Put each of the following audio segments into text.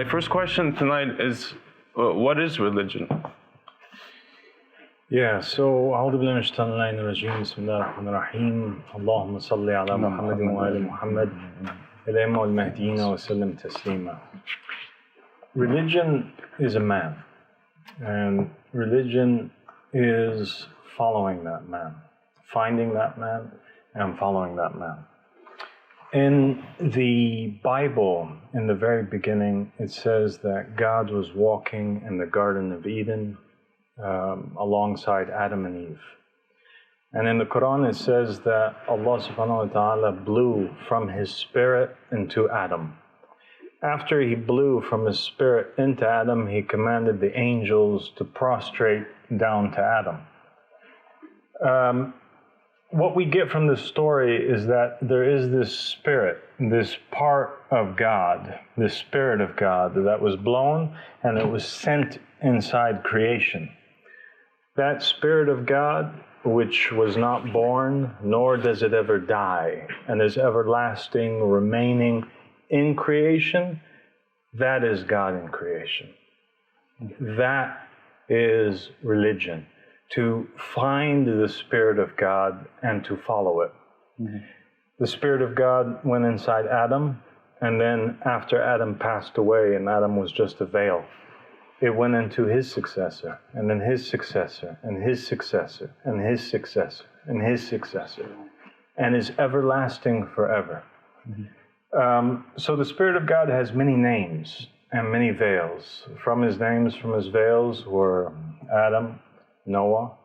My first question tonight is, what is religion? Yeah, so أعوذ بالله من الشيطان الرجيم بسم الله الرحمن الرحيم اللهم صل على محمد وآل محمد الإمام المهديين وسلم تسليما. Religion is a man, and religion is following that man, finding that man and following that man. In the Bible, in the very beginning, it says that God was walking in the Garden of Eden alongside Adam and Eve. And in the Quran it says that Allah subhanahu wa ta'ala blew from His spirit into Adam. After He blew from His spirit into Adam, He commanded the angels to prostrate down to Adam. What we get from this story is that there is this spirit, this part of God, this spirit of God that was blown and it was sent inside creation. That spirit of God, which was not born, nor does it ever die, and is everlasting, remaining in creation, that is God in creation. That is religion. To find the Spirit of God and to follow it. Mm-hmm. The Spirit of God went inside Adam, and then after Adam passed away and Adam was just a veil, it went into his successor, and then his successor, and his successor, and his successor, and his successor, and is everlasting forever. Mm-hmm. So the Spirit of God has many names and many veils. From His names, from His veils were Adam, Noah,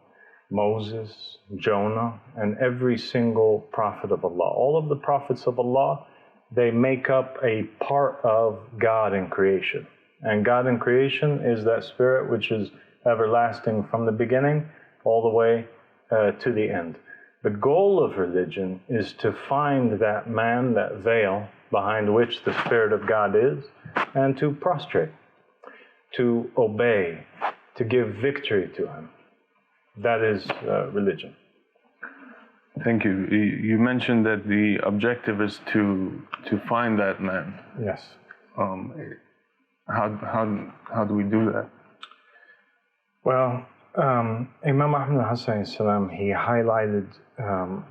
Moses, Jonah, and every single prophet of Allah. All of the prophets of Allah, they make up a part of God in creation. And God in creation is that spirit which is everlasting from the beginning all the way to the end. The goal of religion is to find that man, that veil behind which the Spirit of God is, and to prostrate, to obey, to give victory to Him. That is religion. Thank you. You mentioned that the objective is to find that man. Yes. How do we do that? Well, Imam Al-Hasan, he highlighted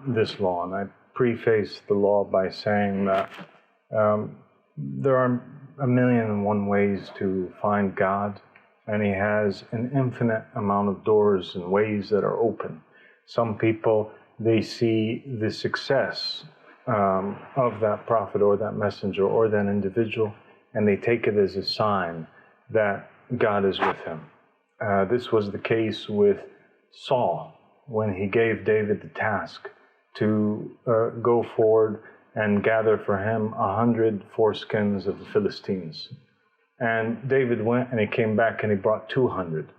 this law, and I prefaced the law by saying that there are 1,000,001 ways to find God. And He has an infinite amount of doors and ways that are open. Some people, they see the success of that prophet or that messenger or that individual, and they take it as a sign that God is with him. This was the case with Saul when he gave David the task to go forward and gather for him 100 foreskins of the Philistines. And David went and he came back and he brought 200.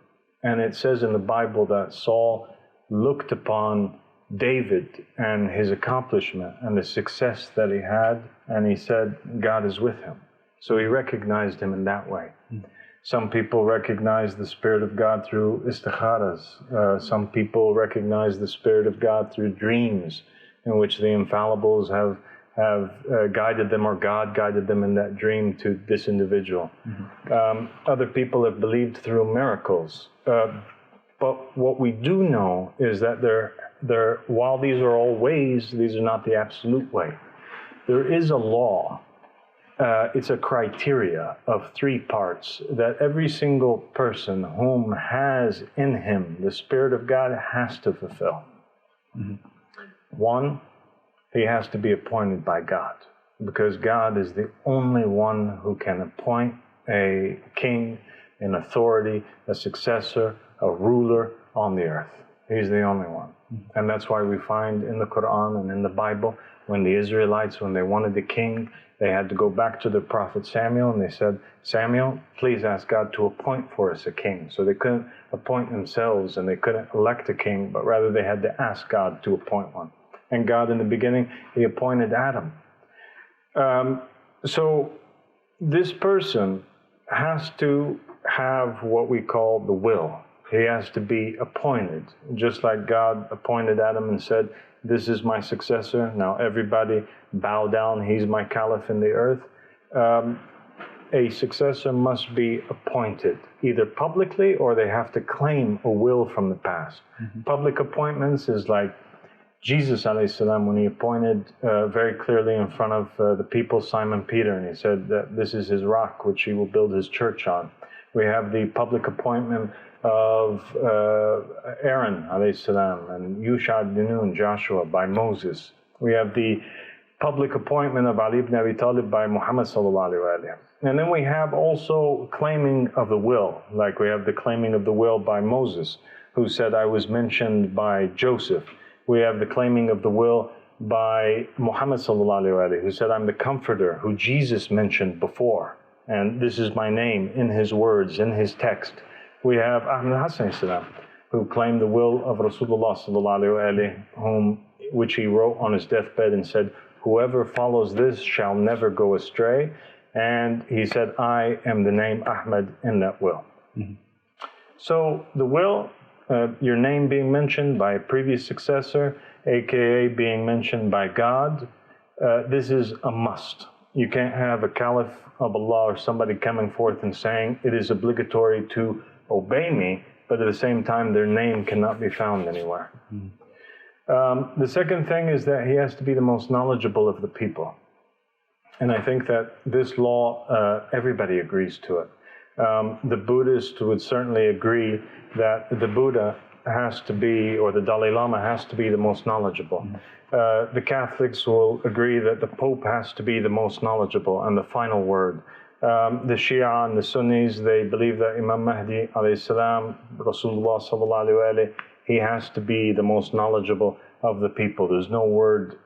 And it says in the Bible that Saul looked upon David and his accomplishment and the success that he had, and he said, God is with him. So he recognized him in that way. Some people recognize the Spirit of God through istikharas. Some people recognize the Spirit of God through dreams in which the infallibles have guided them, or God guided them in that dream to this individual. Mm-hmm. Other people have believed through miracles. But what we do know is that while these are all ways, these are not the absolute way. There is a law. It's a criteria of 3 parts that every single person whom has in him the Spirit of God has to fulfill. Mm-hmm. 1, he has to be appointed by God, because God is the only one who can appoint a king, an authority, a successor, a ruler on the earth. He's the only one. And that's why we find in the Quran and in the Bible, when the Israelites, when they wanted a king, they had to go back to the prophet Samuel, and they said, Samuel, please ask God to appoint for us a king. So they couldn't appoint themselves and they couldn't elect a king, but rather they had to ask God to appoint one. And God, in the beginning, He appointed Adam. So this person has to have what we call the will. He has to be appointed, just like God appointed Adam and said, this is my successor. Now everybody bow down. He's my caliph in the earth. a successor must be appointed, either publicly or they have to claim a will from the past. Public appointments is like Jesus, ﷺ, when he appointed very clearly in front of the people Simon Peter, and he said that this is his rock which he will build his church on. We have the public appointment of Aaron, ﷺ, and Yusha ibn Nun, Joshua, by Moses. We have the public appointment of Ali ibn Abi Talib by Muhammad ﷺ. And then we have also claiming of the will, like we have the claiming of the will by Moses, who said, I was mentioned by Joseph. We have the claiming of the will by Muhammad ﷺ, who said, I'm the comforter, who Jesus mentioned before. And this is my name in his words, in his text. We have Al-Həsən, who claimed the will of Rasulullah ﷺ, which he wrote on his deathbed and said, whoever follows this shall never go astray. And he said, I am the name Ahmed in that will. So the will, your name being mentioned by a previous successor, aka being mentioned by God, this is a must. You can't have a caliph of Allah or somebody coming forth and saying it is obligatory to obey me, but at the same time their name cannot be found anywhere. The second thing is that he has to be the most knowledgeable of the people. And I think that this law, everybody agrees to it. The Buddhist would certainly agree that the Buddha has to be, or the Dalai Lama has to be the most knowledgeable. The Catholics will agree that the Pope has to be the most knowledgeable and the final word. The Shia and the Sunnis, they believe that Imam Mahdi, ﷺ, Rasulullah sallallahu alaihi wasallam, he has to be the most knowledgeable of the people. There's no word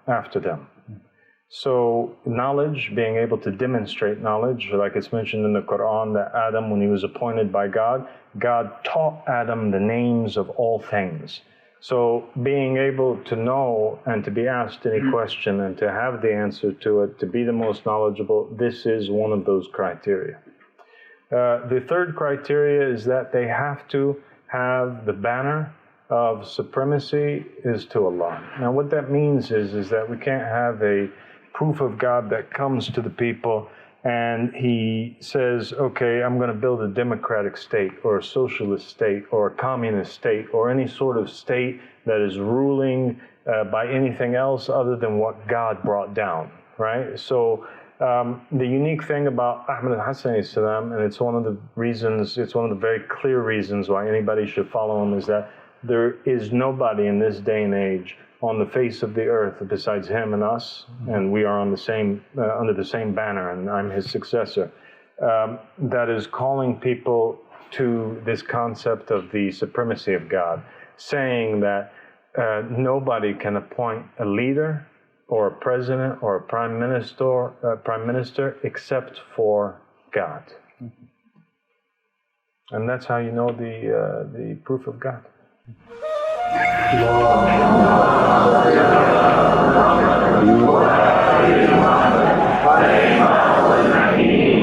after them. So knowledge, being able to demonstrate knowledge, like it's mentioned in the Quran that Adam, when he was appointed by God, God taught Adam the names of all things. So being able to know and to be asked any question and to have the answer to it, to be the most knowledgeable, this is one of those criteria. The third criteria is that they have to have the banner of supremacy is to Allah. Now what that means is that we can't have a proof of God that comes to the people and he says, okay, I'm going to build a democratic state or a socialist state or a communist state or any sort of state that is ruling by anything else other than what God brought down, right? So the unique thing about Al-Həsən, and it's one of the reasons, it's one of the very clear reasons why anybody should follow him, is that there is nobody in this day and age on the face of the earth besides him and us, and we are on the same under the same banner, and I'm his successor, that is calling people to this concept of the supremacy of God, saying that nobody can appoint a leader or a president or a prime minister except for God. And that's how you know the proof of God.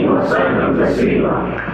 وسلم تسليما